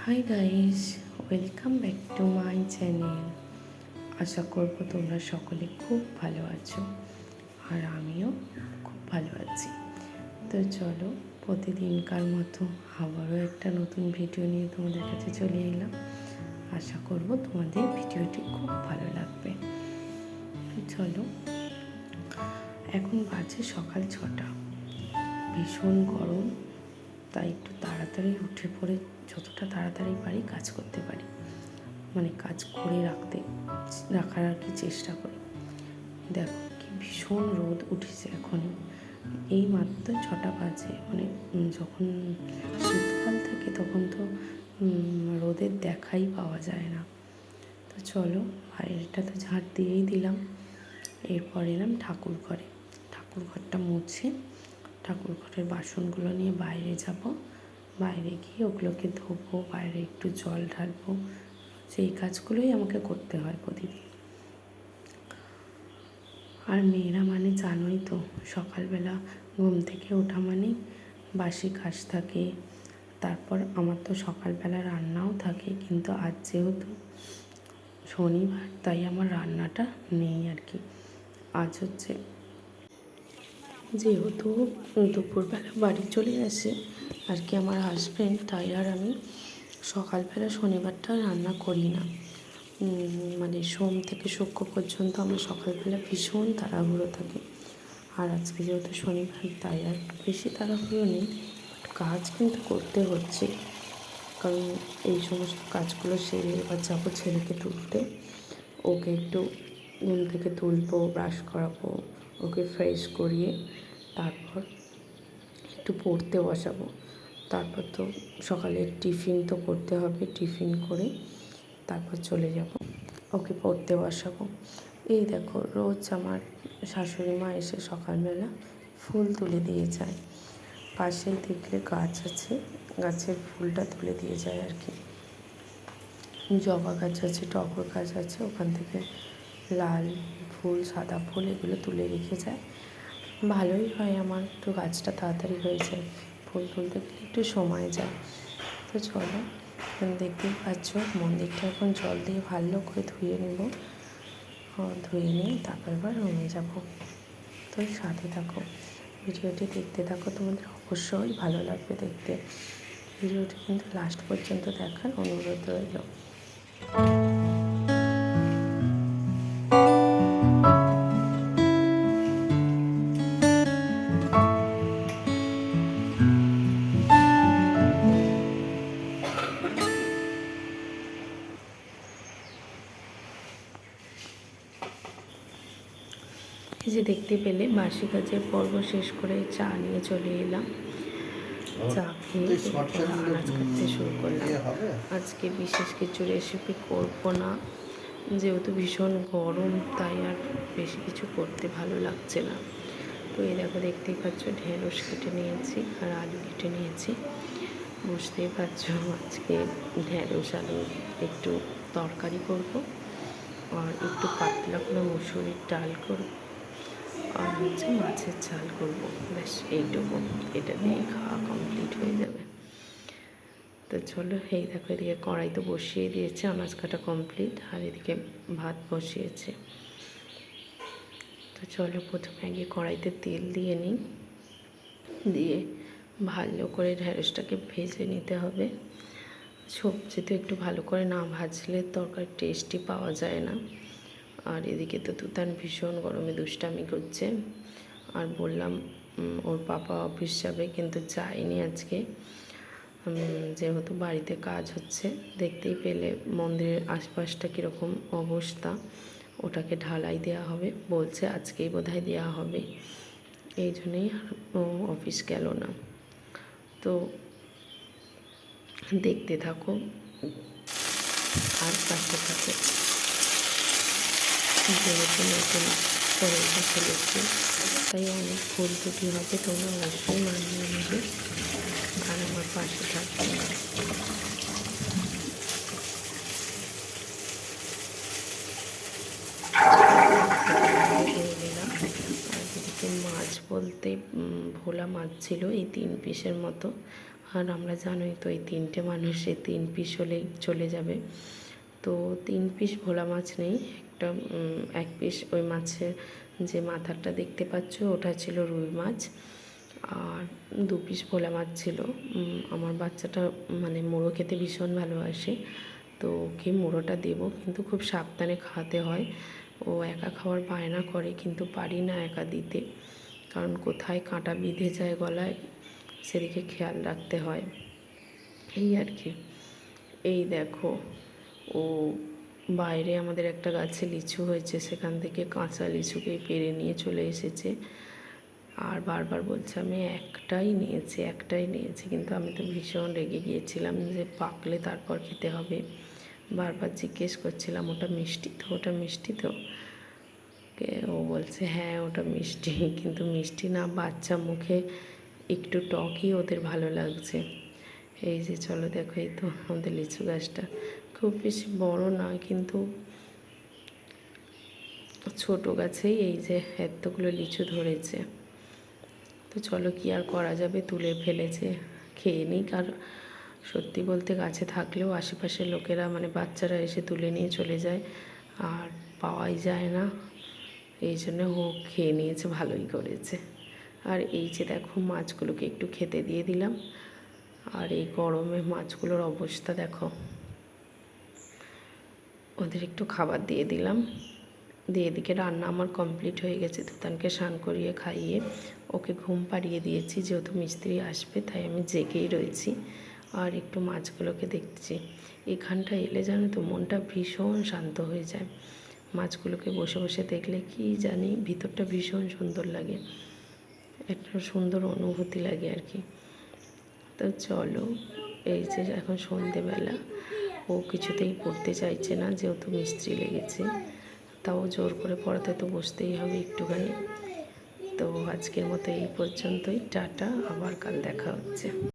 High guys, welcome back to my channel. আশা করব তোমরা সকলে খুব ভালো আছো আর আমিও খুব ভালো আছি। তো চলো, প্রতিদিনকার মতো আবারও একটা নতুন ভিডিও নিয়ে তোমাদের কাছে চলে এলাম। আশা করব তোমাদের ভিডিওটি খুব ভালো লাগবে। চলো, এখন বাজে সকাল 6টা। ভীষণ গরম, তাই একটু তাড়াতাড়ি উঠে পড়ে যতটা তাড়াতাড়ি পারি কাজ করতে পারি, মানে কাজ করে রাখার আর কি চেষ্টা করি। দেখো কি ভীষণ রোদ উঠেছে এখনই, এই মাত্র 6টা বাজে। মানে যখন শীতকাল থাকে তখন তো রোদের দেখাই পাওয়া যায় না। তো চলো, বাইরেটা তো ঝাড় দিয়েই দিলাম। এরপর এলাম ঠাকুর ঘরটা মুছে ঠাকুর ঘরের বাসনগুলো নিয়ে বাইরে যাব। বাইরে গিয়ে ওগুলোকে ধোবো, বাইরে একটু জল ঢালবো। সেই কাজগুলোই আমাকে করতে হয় প্রতিদিন। আর মেয়েরা মানে জানোই তো, সকালবেলা ঘুম থেকে ওঠা মানে বাসি কাজ থাকে। তারপর আমার তো সকালবেলা রান্নাও থাকে, কিন্তু আজ যেহেতু শনিবার তাই আমার রান্নাটা নেই আর কি। আজ হচ্ছে যেহেতু দুপুরবেলা বাড়ি চলে আসে আর কি আমার হাজব্যান্ড, তাই আর আমি সকালবেলা শনিবারটা রান্না করি না। মানে সোম থেকে শুক্র পর্যন্ত আমার সকালবেলা ভীষণ তাড়াহুড়ো থাকে। আর আজকে যেহেতু শনিবার তাই আর বেশি তাড়াহুড়ো নেই, বাট কাজ কিন্তু করতে হচ্ছে। কারণ এই সমস্ত কাজগুলো সেরে এবার যাবো ছেলেকে তুলতে। ওকে একটু ঘুম থেকে তুলবো, ব্রাশ করাবো, ওকে ফ্রেশ করিয়ে তারপর একটু পড়তে বসাবো। তারপর তো সকালে টিফিন তো করতে হবে, টিফিন করে তারপর চলে যাব, ওকে পড়তে বসাবো। এই দেখো, রোজ আমার শাশুড়ি মা এসে সকালবেলা ফুল তুলে দিয়ে যায়। পাশেই দেখলে গাছ আছে, গাছের ফুলটা তুলে দিয়ে যায় আর কি। জবা গাছ আছে, টগর গাছ আছে, ওখান থেকে লাল ফুল, সাদা ফুল এগুলো তুলে রেখে যায়। ভালোই হয় আমার, একটু গাছটা তাড়াতাড়ি হয়ে যায়। ফুল তুলতে গেলে একটু সময় যায়। তো চলো, দেখতেই পাচ্ছ মন্দিরটা এখন জল দিয়ে ভালো করে ধুয়ে নেব। ধুয়ে নিয়ে তারপর এবার রুমে যাব। তো সাথে থাকো, ভিডিওটি দেখতে থাকো, তোমাদের অবশ্যই ভালো লাগবে দেখতে। ভিডিওটি কিন্তু লাস্ট পর্যন্ত দেখার অনুরোধ রইল। এই যে দেখতে পেলে বাসি কাজের পর্ব শেষ করে চা নিয়ে চলে এলাম। চা খেয়ে আনাজ কাটতে শুরু করলাম। আজকে বিশেষ কিছু রেসিপি করবো না, যেহেতু ভীষণ গরম তাই আর বেশি কিছু করতে ভালো লাগছে না। তো এই দেখো, দেখতেই পাচ্ছ ঢেঁড়স কেটে নিয়েছি আর আলু কেটে নিয়েছি। বুঝতেই পারছো আজকে ঢেঁড়স আলু একটু তরকারি করব, আর একটু পাতলা করে মুসুরির ডাল করব, আর হচ্ছে মাছের ঝাল করব। ব্যাস এইটুকু, এটা দিয়ে খাওয়া কমপ্লিট হয়ে যাবে। তো চলো, এই দেখো এদিকে কড়াই তো বসিয়ে দিয়েছে, আনাজ কাটা কমপ্লিট, আর এদিকে ভাত বসিয়েছে। তো চলো, প্রথমে আগে কড়াইতে তেল দিয়ে নিই, দিয়ে ভালো করে ঢেঁড়সটাকে ভেজে নিতে হবে। সবজি তো একটু ভালো করে না ভাজলে তরকারি টেস্টই পাওয়া যায় না। আর এদিকে তো তুতান ভীষণ গরমে দুষ্টামি করছে। আর বললাম ওর পাপা অফিস যাবে, কিন্তু যায়নি আজকে, যেহেতু বাড়িতে কাজ হচ্ছে। দেখতেই পেলে মন্দিরের আশপাশটা কীরকম অবস্থা, ওটাকে ঢালাই দেওয়া হবে বলছে, আজকেই বোধহয় দেওয়া হবে। এই জন্যই ও অফিস গেল না। তো দেখতে থাকো আর পাশে থাকো। যেহেতু নতুন চ্যানেলটা খুলেছি তাই অনেক ভুল ত্রুটি হবে, তোমরা অবশ্যই মানিয়ে নেবে আর আমার পাশে থাকবে। আর এদিকে মাছ বলতে ভোলা মাছ ছিল এই 3 পিসের মতো, আর আমরা জানোই তো এই 3টে মানুষে 3 পিস হলেই চলে যাবে। তো 3 পিস ভোলা মাছ নেই, একটা 1 পিস ওই মাছের যে মাথাটা দেখতে পাচ্ছ ওটা ছিল রুই মাছ, আর 2 পিস ভোলা মাছ ছিল। আমার বাচ্চাটা মানে মুড়ো খেতে ভীষণ ভালোবাসে, তো ওকে মুড়োটা দেবো, কিন্তু খুব সাবধানে খাওয়াতে হয়। ও একা খাওয়ার বায়না করে, কিন্তু পারি না একা দিতে, কারণ কোথায় কাঁটা বিঁধে যায় গলায়, সেদিকে খেয়াল রাখতে হয়, এই আর কি। এই দেখো, ও বাইরে আমাদের একটা গাছে লিচু হয়েছে, সেখান থেকে কাঁচা লিচুকে পেড়ে নিয়ে চলে এসেছে, আর বারবার বলছে আমি একটাই নিয়েছি, কিন্তু আমি তো ভীষণ রেগে গিয়েছিলাম যে পাকলে তারপর খেতে হবে। বারবার জিজ্ঞেস করছিলাম ওটা মিষ্টি তো। ও বলছে হ্যাঁ ওটা মিষ্টি, কিন্তু মিষ্টি না, বাচ্চা মুখে একটু টকই ওদের ভালো লাগছে। এই যে চলো দেখো, এই তো আমাদের লিচু গাছটা খুব বেশি বড় না, কিন্তু ছোট গাছেই এই যে এতগুলো লিচু ধরেছে। তো চলো কি আর করা যাবে, তুলে ফেলেছে, খেয়ে নিই। আর সত্যি বলতে গাছে থাকলেও আশেপাশের লোকেরা মানে বাচ্চারা এসে তুলে নিয়ে চলে যায়, আর পাওয়াই যায় না, এই জন্য ও খেয়ে নিয়েছে, ভালোই করেছে। আর এই যে দেখো মাছগুলোকে একটু খেতে দিয়ে দিলাম, আর এই গরমে মাছগুলোর অবস্থা দেখো, ওদের একটু খাবার দিয়ে দিলাম, দিয়ে এদিকে রান্না আমার কমপ্লিট হয়ে গেছে। তুতানকে স্নান করিয়ে খাইয়ে ওকে ঘুম পাড়িয়ে দিয়েছি, যেহেতু মিস্ত্রি আসবে তাই আমি জেগেই রয়েছি, আর একটু মাছগুলোকে দেখছি। এখানটা এলে জানো তো মনটা ভীষণ শান্ত হয়ে যায়, মাছগুলোকে বসে বসে দেখলে কি জানি ভিতরটা ভীষণ সুন্দর লাগে, একটা সুন্দর অনুভূতি লাগে আর কি। তো চলো, এই যে এখন সন্ধেবেলা, ও কিছুতেই পড়তে চাইছে না, যেহেতু মিস্ত্রি লেগেছে, তাও জোর করে পড়াতে তো বসতেই হবে একটুখানি। তো আজকের মতো এই পর্যন্তই, টাটা, আবার কাল দেখা হচ্ছে।